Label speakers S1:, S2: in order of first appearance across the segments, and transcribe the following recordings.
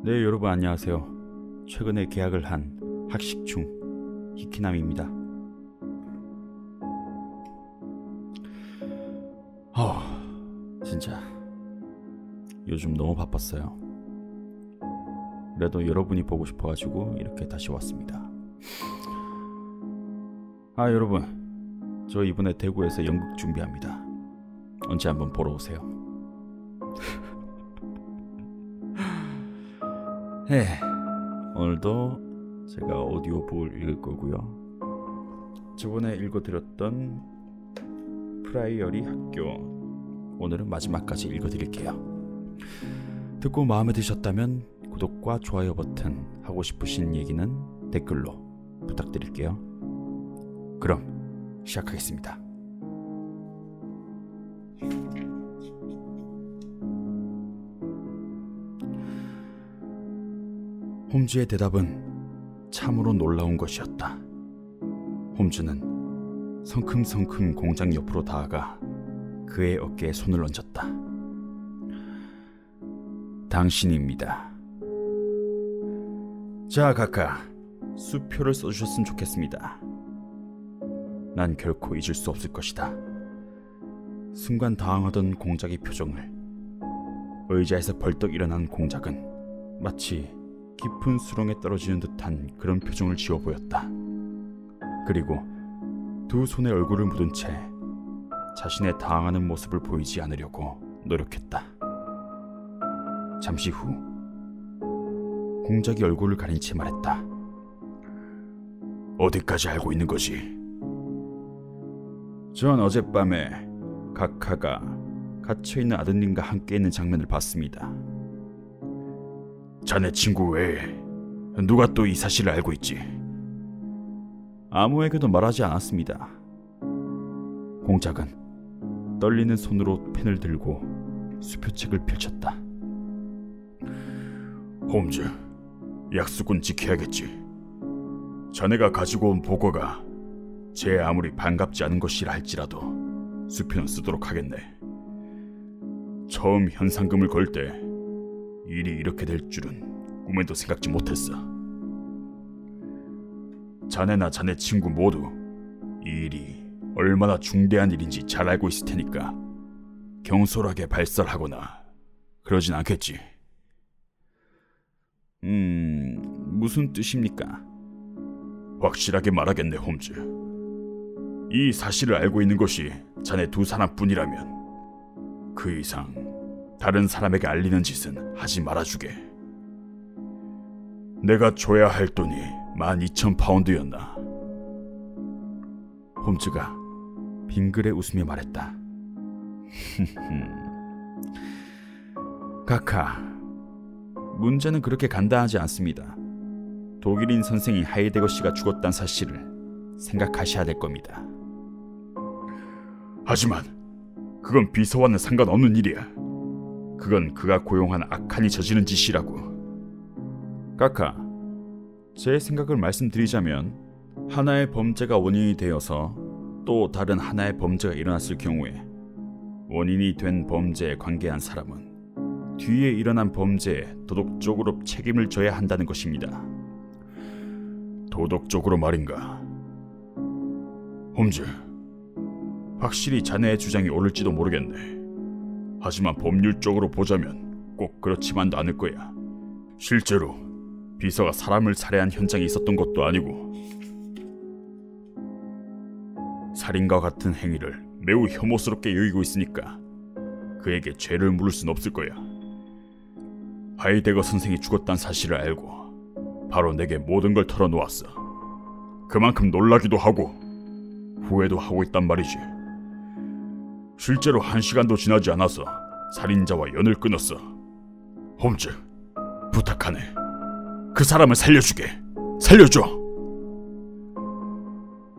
S1: 네, 여러분 안녕하세요. 최근에 계약을 한 학식충 히키남입니다. 진짜 요즘 너무 바빴어요. 그래도 여러분이 보고 싶어가지고 이렇게 다시 왔습니다. 여러분, 저 이번에 대구에서 연극 준비합니다. 언제 한번 보러 오세요. 오늘도 제가 오디오북을 읽을 거고요. 저번에 읽어드렸던 프라이어리 학교, 오늘은 마지막까지 읽어드릴게요. 듣고 마음에 드셨다면 구독과 좋아요 버튼, 하고 싶으신 얘기는 댓글로 부탁드릴게요. 그럼 시작하겠습니다. 홈즈의 대답은 참으로 놀라운 것이었다. 홈즈는 성큼성큼 공장 옆으로 다가가 그의 어깨에 손을 얹었다. 당신입니다. 자, 카카, 수표를 써주셨으면 좋겠습니다. 난 결코 잊을 수 없을 것이다. 순간 당황하던 공작의 표정을, 의자에서 벌떡 일어난 공작은 마치 깊은 수렁에 떨어지는 듯한 그런 표정을 지어 보였다. 그리고 두 손에 얼굴을 묻은 채 자신의 당황하는 모습을 보이지 않으려고 노력했다. 잠시 후 공작이 얼굴을 가린 채 말했다. 어디까지 알고 있는 거지? 전 어젯밤에 카카가 갇혀있는 아드님과 함께 있는 장면을 봤습니다. 자네 친구 외에 누가 또 이 사실을 알고 있지? 아무에게도 말하지 않았습니다. 공작은 떨리는 손으로 펜을 들고 수표책을 펼쳤다. 홈즈, 약속은 지켜야겠지. 자네가 가지고 온 보고가 제 아무리 반갑지 않은 것이라 할지라도 수표는 쓰도록 하겠네. 처음 현상금을 걸 때 일이 이렇게 될 줄은 꿈에도 생각지 못했어. 자네나 자네 친구 모두 이 일이 얼마나 중대한 일인지 잘 알고 있을 테니까 경솔하게 발설하거나 그러진 않겠지. 무슨 뜻입니까? 확실하게 말하겠네, 홈즈. 이 사실을 알고 있는 것이 자네 두 사람뿐이라면 그 이상 다른 사람에게 알리는 짓은 하지 말아주게. 내가 줘야 할 돈이 12,000파운드였나. 홈즈가 빙그레 웃으며 말했다. 카카, 문제는 그렇게 간단하지 않습니다. 독일인 선생이 하이데거 씨가 죽었다는 사실을 생각하셔야 될 겁니다. 하지만 그건 비서와는 상관없는 일이야. 그건 그가 고용한 악한이 저지른 짓이라고. 카카, 제 생각을 말씀드리자면 하나의 범죄가 원인이 되어서 또 다른 하나의 범죄가 일어났을 경우에 원인이 된 범죄에 관계한 사람은 뒤에 일어난 범죄에 도덕적으로 책임을 져야 한다는 것입니다. 도덕적으로 말인가? 홈즈, 확실히 자네의 주장이 옳을지도 모르겠네. 하지만 법률적으로 보자면 꼭 그렇지만도 않을 거야. 실제로 비서가 사람을 살해한 현장이 있었던 것도 아니고 살인과 같은 행위를 매우 혐오스럽게 여기고 있으니까 그에게 죄를 물을 순 없을 거야. 하이데거 선생이 죽었다는 사실을 알고 바로 내게 모든 걸 털어놓았어. 그만큼 놀라기도 하고 후회도 하고 있단 말이지. 실제로 1시간도 지나지 않아서 살인자와 연을 끊었어. 홈즈, 부탁하네. 그 사람을 살려주게. 살려줘.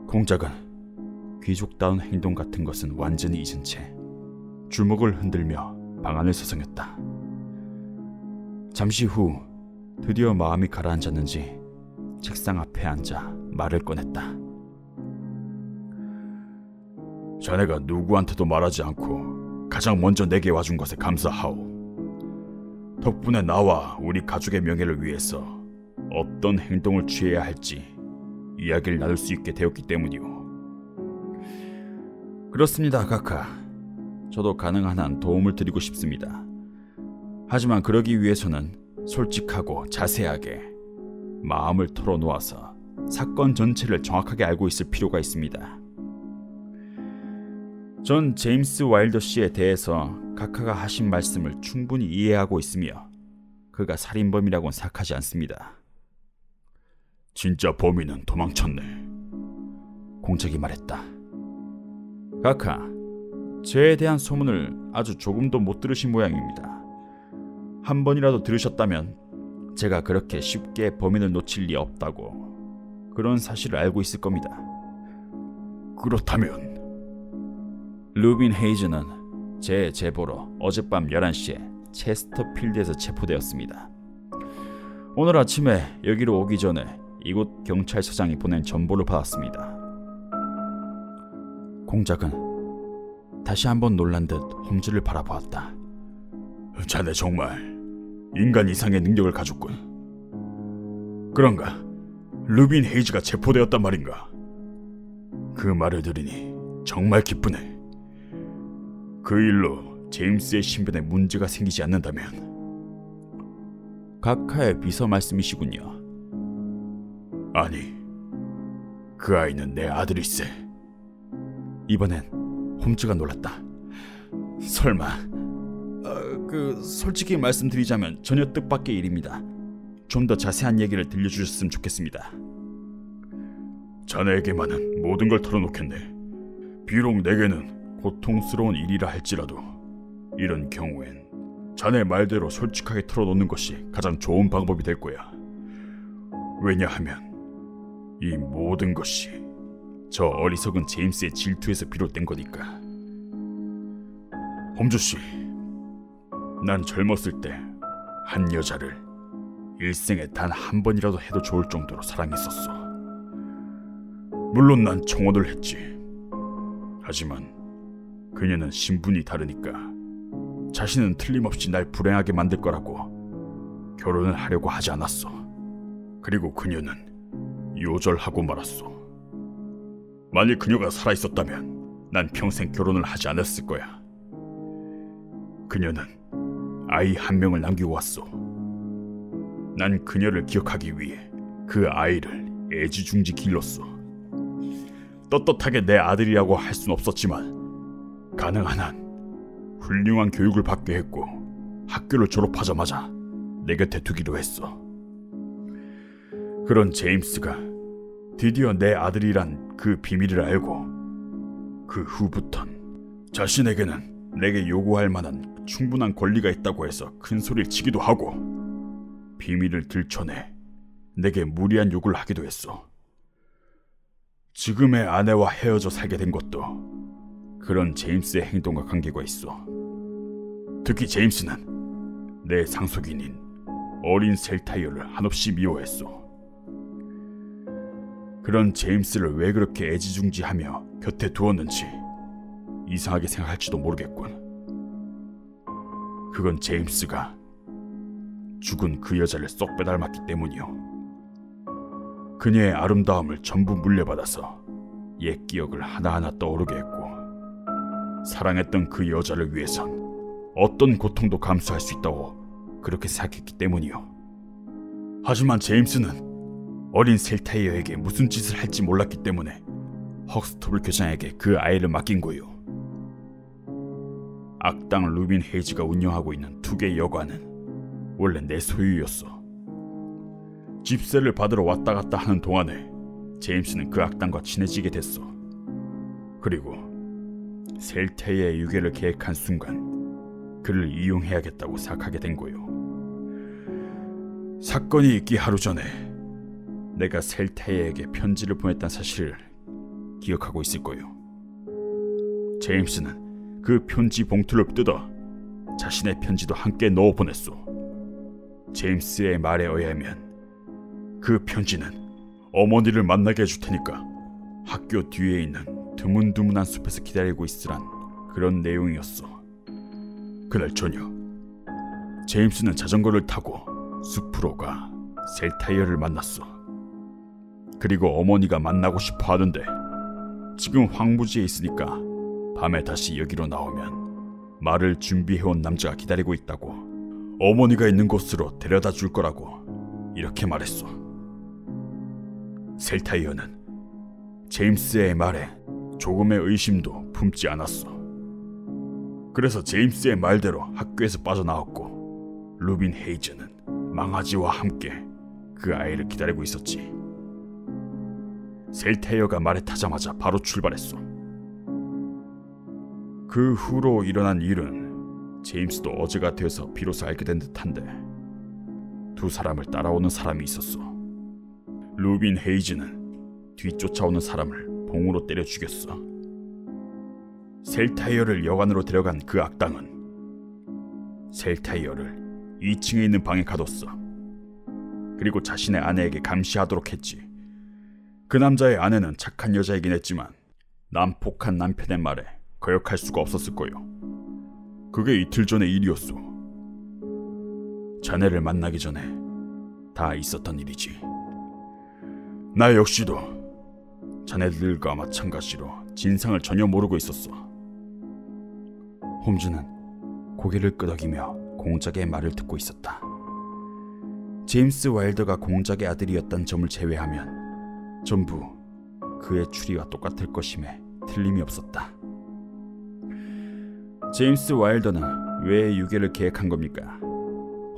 S1: 공작은 귀족다운 행동 같은 것은 완전히 잊은 채 주먹을 흔들며 방 안을 서성였다. 잠시 후 드디어 마음이 가라앉았는지 책상 앞에 앉아 말을 꺼냈다. 자네가 누구한테도 말하지 않고 가장 먼저 내게 와준 것에 감사하오. 덕분에 나와 우리 가족의 명예를 위해서 어떤 행동을 취해야 할지 이야기를 나눌 수 있게 되었기 때문이오. 그렇습니다, 카카. 저도 가능한 한 도움을 드리고 싶습니다. 하지만 그러기 위해서는 솔직하고 자세하게 마음을 털어놓아서 사건 전체를 정확하게 알고 있을 필요가 있습니다. 전 제임스 와일더 씨에 대해서 카카가 하신 말씀을 충분히 이해하고 있으며 그가 살인범이라고는 생각하지 않습니다. 진짜 범인은 도망쳤네, 공작이 말했다. 카카, 저에 대한 소문을 아주 조금도 못 들으신 모양입니다. 한 번이라도 들으셨다면 제가 그렇게 쉽게 범인을 놓칠 리 없다고 그런 사실을 알고 있을 겁니다. 그렇다면 루빈 헤이즈는 제 제보로 어젯밤 11시에 체스터필드에서 체포되었습니다. 오늘 아침에 여기로 오기 전에 이곳 경찰서장이 보낸 정보를 받았습니다. 공작은 다시 한번 놀란 듯 홈즈를 바라보았다. 자네 정말 인간 이상의 능력을 가졌군. 그런가? 루빈 헤이즈가 체포되었단 말인가? 그 말을 들으니 정말 기쁘네. 그 일로 제임스의 신변에 문제가 생기지 않는다면. 카카의 비서 말씀이시군요. 아니, 그 아이는 내 아들일세. 이번엔 홈즈가 놀랐다. 설마... 솔직히 말씀드리자면 전혀 뜻밖의 일입니다. 좀 더 자세한 얘기를 들려주셨으면 좋겠습니다. 자네에게만은 모든 걸 털어놓겠네. 비록 내게는 고통스러운 일이라 할지라도 이런 경우엔 자네 말대로 솔직하게 털어놓는 것이 가장 좋은 방법이 될 거야. 왜냐하면 이 모든 것이 저 어리석은 제임스의 질투에서 비롯된 거니까. 홈즈씨, 난 젊었을 때 한 여자를 일생에 단 한 번이라도 해도 좋을 정도로 사랑했었어. 물론 난 청혼을 했지. 하지만 그녀는 신분이 다르니까 자신은 틀림없이 날 불행하게 만들 거라고 결혼을 하려고 하지 않았어. 그리고 그녀는 요절하고 말았어. 만일 그녀가 살아있었다면 난 평생 결혼을 하지 않았을 거야. 그녀는 아이 한 명을 남기고 왔어. 난 그녀를 기억하기 위해 그 아이를 애지중지 길렀어. 떳떳하게 내 아들이라고 할 순 없었지만 가능한 한 훌륭한 교육을 받게 했고 학교를 졸업하자마자 내 곁에 두기로 했어. 그런 제임스가 드디어 내 아들이란 그 비밀을 알고 그 후부턴 자신에게는 내게 요구할 만한 충분한 권리가 있다고 해서 큰 소리를 치기도 하고 비밀을 들춰내 내게 무리한 요구를 하기도 했어. 지금의 아내와 헤어져 살게 된 것도 그런 제임스의 행동과 관계가 있어. 특히 제임스는 내 상속인인 어린 셀타이어를 한없이 미워했어. 그런 제임스를 왜 그렇게 애지중지하며 곁에 두었는지 이상하게 생각할지도 모르겠군. 그건 제임스가 죽은 그 여자를 쏙 빼닮았기 때문이요. 그녀의 아름다움을 전부 물려받아서 옛 기억을 하나하나 떠오르게 했고 사랑했던 그 여자를 위해선 어떤 고통도 감수할 수 있다고 그렇게 생각했기 때문이요. 하지만 제임스는 어린 셀타이어에게 무슨 짓을 할지 몰랐기 때문에 헉스터블 교장에게 그 아이를 맡긴 거요. 악당 루빈 헤이즈가 운영하고 있는 2개 여관은 원래 내 소유였어. 집세를 받으러 왔다 갔다 하는 동안에 제임스는 그 악당과 친해지게 됐어. 그리고 셀타이어의 유괴를 계획한 순간 그를 이용해야겠다고 생각하게 된 거요. 사건이 있기 하루 전에 내가 셀타이어에게 편지를 보냈다는 사실을 기억하고 있을 거요. 제임스는 그 편지 봉투를 뜯어 자신의 편지도 함께 넣어 보냈소. 제임스의 말에 의하면 그 편지는 어머니를 만나게 해줄 테니까 학교 뒤에 있는 드문드문한 숲에서 기다리고 있으란 그런 내용이었어. 그날 저녁 제임스는 자전거를 타고 숲으로 가 셀타이어를 만났어. 그리고 어머니가 만나고 싶어 하는데 지금 황무지에 있으니까 밤에 다시 여기로 나오면 말을 준비해온 남자가 기다리고 있다고, 어머니가 있는 곳으로 데려다 줄 거라고 이렇게 말했어. 셀타이어는 제임스의 말에 조금의 의심도 품지 않았어. 그래서 제임스의 말대로 학교에서 빠져나왔고 루빈 헤이즈는 망아지와 함께 그 아이를 기다리고 있었지. 셀타이어가 말에 타자마자 바로 출발했어. 그 후로 일어난 일은 제임스도 어제가 되어서 비로소 알게 된 듯한데, 두 사람을 따라오는 사람이 있었어. 루빈 헤이즈는 뒤쫓아오는 사람을 봉으로 때려 죽였어. 셀타이어를 여관으로 데려간 그 악당은 셀타이어를 2층에 있는 방에 가뒀어. 그리고 자신의 아내에게 감시하도록 했지. 그 남자의 아내는 착한 여자이긴 했지만 난폭한 남편의 말에 거역할 수가 없었을 거요. 그게 이틀 전의 일이었어. 자네를 만나기 전에 다 있었던 일이지. 나 역시도 자네들과 마찬가지로 진상을 전혀 모르고 있었어. 홈즈는 고개를 끄덕이며 공작의 말을 듣고 있었다. 제임스 와일더가 공작의 아들이었단 점을 제외하면 전부 그의 추리와 똑같을 것임에 틀림이 없었다. 제임스 와일더는 왜 유괴를 계획한 겁니까?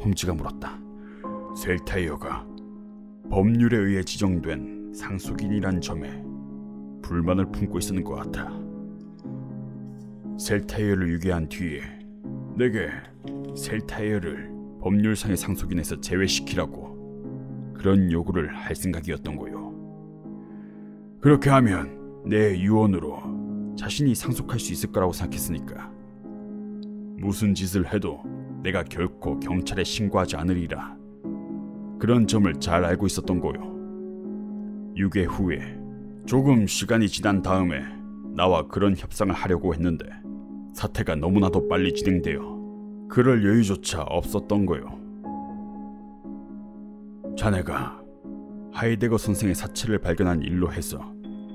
S1: 홈즈가 물었다. 셀타이어가 법률에 의해 지정된 상속인이란 점에 불만을 품고 있었는 것 같아. 셀타이어를 유괴한 뒤에 내게 셀타이어를 법률상의 상속인에서 제외시키라고 그런 요구를 할 생각이었던 거요. 그렇게 하면 내 유언으로 자신이 상속할 수 있을 거라고 생각했으니까 무슨 짓을 해도 내가 결코 경찰에 신고하지 않으리라, 그런 점을 잘 알고 있었던 거요. 유괴 후에 조금 시간이 지난 다음에 나와 그런 협상을 하려고 했는데 사태가 너무나도 빨리 진행되어 그럴 여유조차 없었던 거요. 자네가 하이데거 선생의 사체를 발견한 일로 해서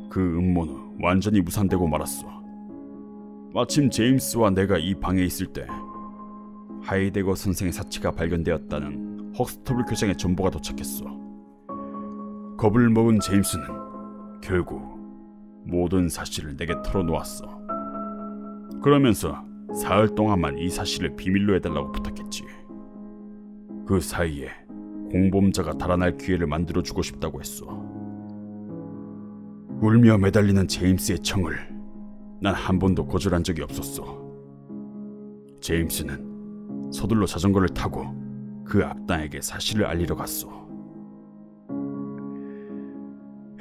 S1: 그 음모는 완전히 무산되고 말았어. 마침 제임스와 내가 이 방에 있을 때 하이데거 선생의 사체가 발견되었다는 헉스터블 교장의 전보가 도착했어. 겁을 먹은 제임스는 결국 모든 사실을 내게 털어놓았어. 그러면서 사흘 동안만 이 사실을 비밀로 해달라고 부탁했지. 그 사이에 공범자가 달아날 기회를 만들어주고 싶다고 했어. 울며 매달리는 제임스의 청을 난 한 번도 거절한 적이 없었어. 제임스는 서둘러 자전거를 타고 그 악당에게 사실을 알리러 갔어.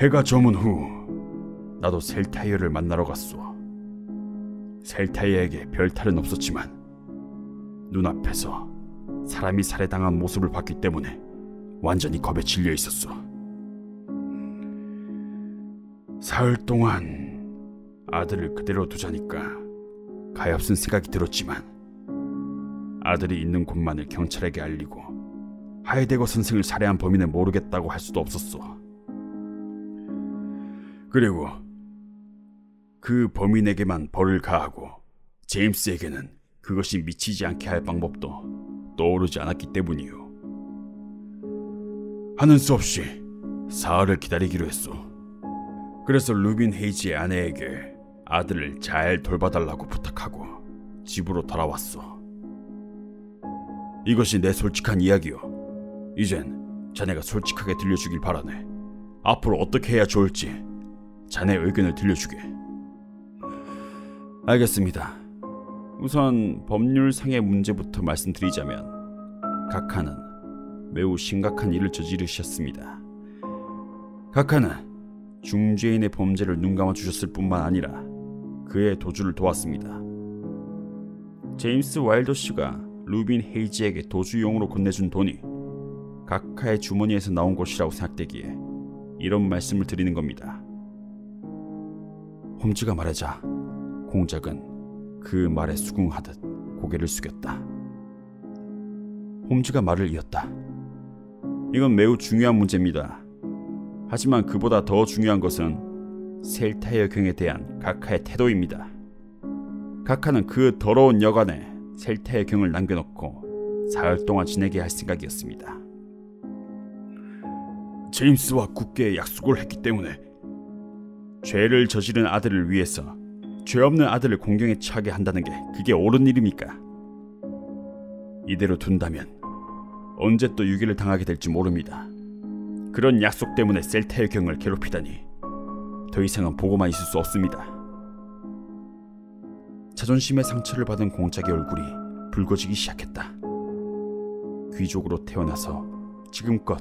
S1: 해가 저문 후 나도 셀타이어를 만나러 갔어. 셀타이어에게 별탈은 없었지만 눈앞에서 사람이 살해당한 모습을 봤기 때문에 완전히 겁에 질려 있었어. 사흘 동안 아들을 그대로 두자니까 가엾은 생각이 들었지만 아들이 있는 곳만을 경찰에게 알리고 하이데거 선생을 살해한 범인은 모르겠다고 할 수도 없었어. 그리고 그 범인에게만 벌을 가하고 제임스에게는 그것이 미치지 않게 할 방법도 떠오르지 않았기 때문이요. 하는 수 없이 사흘을 기다리기로 했어. 그래서 루빈 헤이지의 아내에게 아들을 잘 돌봐달라고 부탁하고 집으로 돌아왔어. 이것이 내 솔직한 이야기요. 이젠 자네가 솔직하게 들려주길 바라네. 앞으로 어떻게 해야 좋을지 자네 의견을 들려주게. 알겠습니다. 우선 법률상의 문제부터 말씀드리자면 각하는 매우 심각한 일을 저지르셨습니다. 각하는 중죄인의 범죄를 눈감아 주셨을 뿐만 아니라 그의 도주를 도왔습니다. 제임스 와일더 씨가 루빈 헤이지에게 도주용으로 건네준 돈이 각하의 주머니에서 나온 것이라고 생각되기에 이런 말씀을 드리는 겁니다. 홈즈가 말하자 공작은 그 말에 수긍하듯 고개를 숙였다. 홈즈가 말을 이었다. 이건 매우 중요한 문제입니다. 하지만 그보다 더 중요한 것은 셀타의 경에 대한 각하의 태도입니다. 각하는 그 더러운 여관에 셀타의 경을 남겨놓고 사흘 동안 지내게 할 생각이었습니다. 제임스와 굳게 약속을 했기 때문에 죄를 저지른 아들을 위해서 죄 없는 아들을 공경에 처하게 한다는 게 그게 옳은 일입니까? 이대로 둔다면 언제 또 유괴를 당하게 될지 모릅니다. 그런 약속 때문에 셀타의 경을 괴롭히다니 더 이상은 보고만 있을 수 없습니다. 자존심의 상처를 받은 공작의 얼굴이 붉어지기 시작했다. 귀족으로 태어나서 지금껏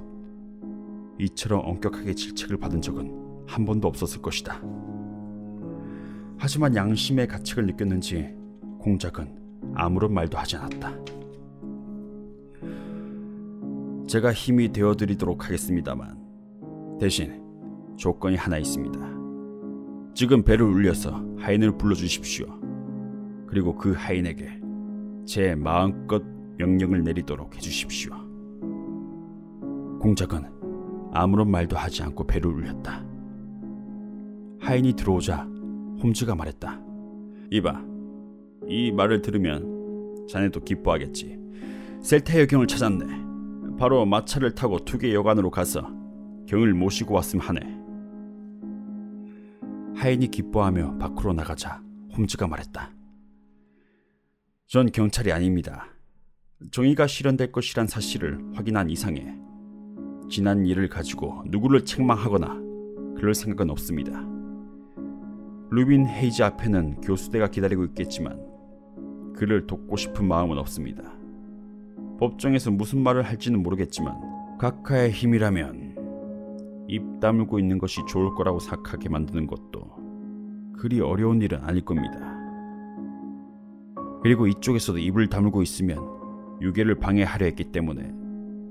S1: 이처럼 엄격하게 질책을 받은 적은 한 번도 없었을 것이다. 하지만 양심의 가책을 느꼈는지 공작은 아무런 말도 하지 않았다. 제가 힘이 되어드리도록 하겠습니다만 대신 조건이 하나 있습니다. 지금 배를 울려서 하인을 불러주십시오. 그리고 그 하인에게 제 마음껏 명령을 내리도록 해주십시오. 공작은 아무런 말도 하지 않고 배를 울렸다. 하인이 들어오자 홈즈가 말했다. 이봐, 이 말을 들으면 자네도 기뻐하겠지. 셀타의 경을 찾았네. 바로 마차를 타고 투게 여관으로 가서 경을 모시고 왔음 하네. 하인이 기뻐하며 밖으로 나가자 홈즈가 말했다. 전 경찰이 아닙니다. 정의가 실현될 것이란 사실을 확인한 이상에 지난 일을 가지고 누구를 책망하거나 그럴 생각은 없습니다. 루빈 헤이즈 앞에는 교수대가 기다리고 있겠지만 그를 돕고 싶은 마음은 없습니다. 법정에서 무슨 말을 할지는 모르겠지만 각하의 힘이라면 입 다물고 있는 것이 좋을 거라고 생각하게 만드는 것도 그리 어려운 일은 아닐 겁니다. 그리고 이쪽에서도 입을 다물고 있으면 유괴를 방해하려 했기 때문에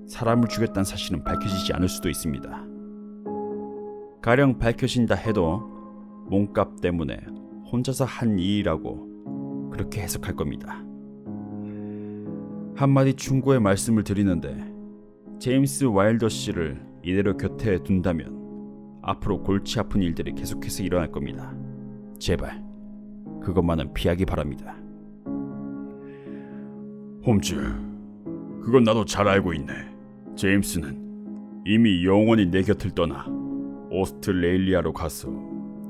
S1: 사람을 죽였다는 사실은 밝혀지지 않을 수도 있습니다. 가령 밝혀진다 해도 몸값 때문에 혼자서 한 일이라고 그렇게 해석할 겁니다. 한마디 충고의 말씀을 드리는데 제임스 와일더 씨를 이대로 곁에 둔다면 앞으로 골치 아픈 일들이 계속해서 일어날 겁니다. 제발 그것만은 피하기 바랍니다. 홈즈, 그건 나도 잘 알고 있네. 제임스는 이미 영원히 내 곁을 떠나 오스트레일리아로 가서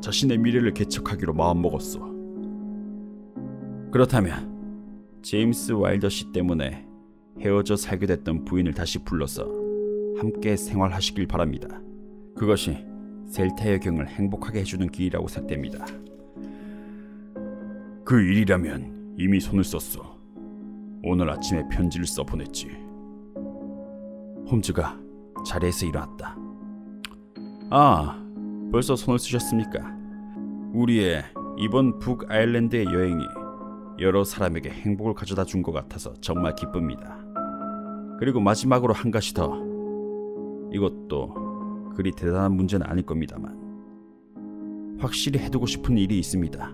S1: 자신의 미래를 개척하기로 마음먹었어. 그렇다면 제임스 와일더 씨 때문에 헤어져 살게 됐던 부인을 다시 불러서 함께 생활하시길 바랍니다. 그것이 셀타의 경을 행복하게 해주는 길이라고 생각됩니다. 그 일이라면 이미 손을 썼어. 오늘 아침에 편지를 써보냈지. 홈즈가 자리에서 일어났다. 아, 벌써 손을 쓰셨습니까? 우리의 이번 북아일랜드의 여행이 여러 사람에게 행복을 가져다 준 것 같아서 정말 기쁩니다. 그리고 마지막으로 한 가지 더. 이것도 그리 대단한 문제는 아닐 겁니다만 확실히 해두고 싶은 일이 있습니다.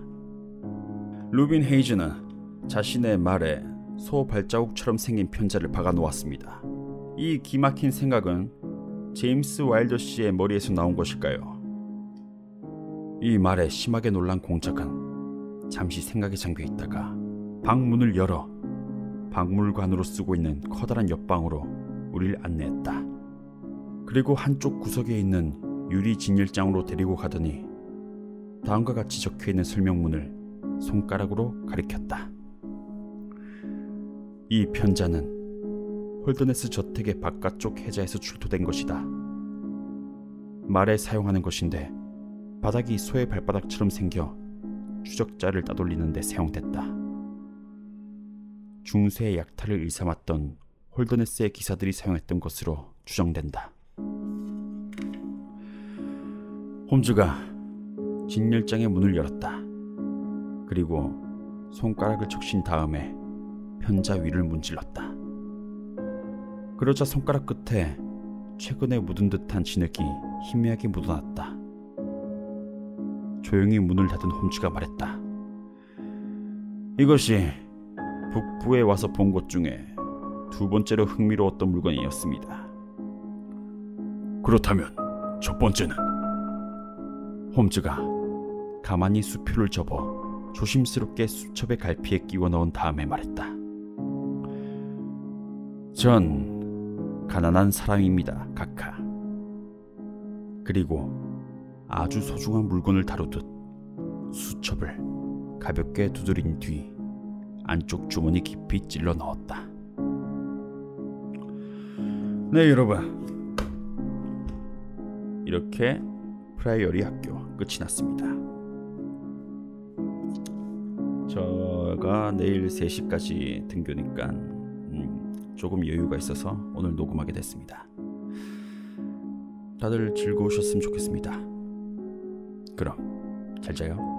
S1: 루빈 헤이즈는 자신의 말에 소 발자국처럼 생긴 편자를 박아놓았습니다. 이 기막힌 생각은 제임스 와일더 씨의 머리에서 나온 것일까요? 이 말에 심하게 놀란 공작은 잠시 생각에 잠겨 있다가 방문을 열어 박물관으로 쓰고 있는 커다란 옆방으로 우리를 안내했다. 그리고 한쪽 구석에 있는 유리 진열장으로 데리고 가더니 다음과 같이 적혀있는 설명문을 손가락으로 가리켰다. 이 편자는 홀더네스 저택의 바깥쪽 해자에서 출토된 것이다. 말에 사용하는 것인데 바닥이 소의 발바닥처럼 생겨 추적자를 따돌리는 데 사용됐다. 중세의 약탈을 일삼았던 홀더네스의 기사들이 사용했던 것으로 추정된다. 홈즈가 진열장의 문을 열었다. 그리고 손가락을 적신 다음에 편자 위를 문질렀다. 그러자 손가락 끝에 최근에 묻은 듯한 진흙이 희미하게 묻어났다. 조용히 문을 닫은 홈즈가 말했다. 이것이 북부에 와서 본 것 중에 두 번째로 흥미로웠던 물건이었습니다. 그렇다면 첫 번째는? 홈즈가 가만히 수표를 접어 조심스럽게 수첩의 갈피에 끼워 넣은 다음에 말했다. 전 가난한 사람입니다, 카카. 그리고 아주 소중한 물건을 다루듯 수첩을 가볍게 두드린 뒤 안쪽 주머니 깊이 찔러 넣었다. 네, 여러분. 이렇게 프라이어리 학교 끝이 났습니다. 제가 내일 3시까지 등교니까 조금 여유가 있어서 오늘 녹음하게 됐습니다. 다들 즐거우셨으면 좋겠습니다. 그럼 잘 자요.